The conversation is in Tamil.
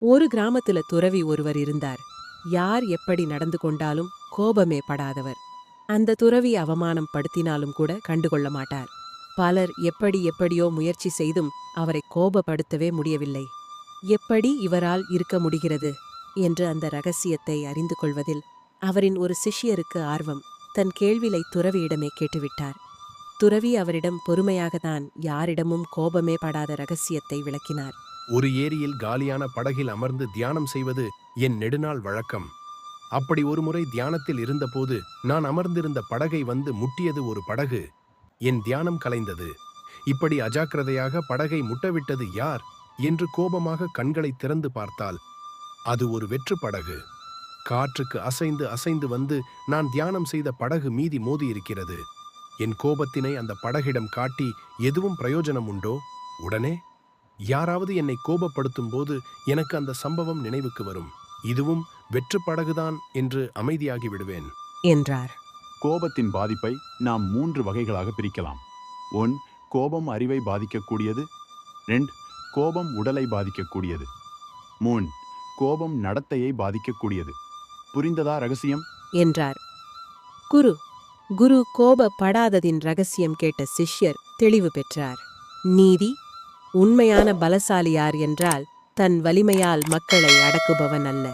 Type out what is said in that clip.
ஒரு கிராமத்துல துறவி ஒருவர் இருந்தார். யார் எப்படி நடந்து கொண்டாலும் கோபமே படாதவர். அந்த துறவி அவமானம் படுத்தினாலும் கூட கண்டுகொள்ள மாட்டார். பலர் எப்படியோ முயற்சி செய்தும் அவரை கோபப்படுத்தவே முடியவில்லை. எப்படி இவரால் இருக்க முடிகிறது என்று அந்த ரகசியத்தை அறிந்து கொள்வதில் அவரின் ஒரு சிஷ்யருக்கு ஆர்வம். தன் கேள்வியை துறவியிடமே கேட்டுவிட்டார். துறவி அவரிடம் பொறுமையாகத்தான் யாரிடமும் கோபமே படாத ரகசியத்தை விளக்கினார். ஒரு ஏரியில் காலியான படகில் அமர்ந்து தியானம் செய்வது என் நெடுநாள் வழக்கம். அப்படி ஒருமுறை தியானத்தில் இருந்தபோது நான் அமர்ந்திருந்த படகை வந்து முட்டியது ஒரு படகு. என் தியானம் கலைந்தது. இப்படி அஜாக்கிரதையாக படகை முட்டவிட்டது யார் என்று கோபமாக கண்களை திறந்து பார்த்தால் அது ஒரு வெற்று படகு. காற்றுக்கு அசைந்து அசைந்து வந்து நான் தியானம் செய்த படகு மீதி மோதியிருக்கிறது. என் கோபத்தினை அந்த படகிடம் காட்டி எதுவும் பிரயோஜனம் உண்டோ? உடனே யாராவது என்னை கோபப்படுத்தும் போது எனக்கு அந்த சம்பவம் நினைவுக்கு வரும். இதுவும் வெற்று படகுதான் என்று அமைதியாகி விடுவேன் என்றார். கோபத்தின் பாதிப்பை நாம் 3 வகைகளாக பிரிக்கலாம். 1. கோபம் அறிவை பாதிக்கக்கூடியது. 2. கோபம் உடலை பாதிக்கக்கூடியது. 3. கோபம் நடத்தையை பாதிக்கக்கூடியது. புரிந்ததா ரகசியம் என்றார். குரு கோபப்படாததின் ரகசியம் கேட்ட சிஷ்யர் தெளிவு பெற்றார். நீதி உண்மையான பலசாலி யார் என்றால் தன் வலிமையால் மக்களை அடக்குபவன் அல்ல.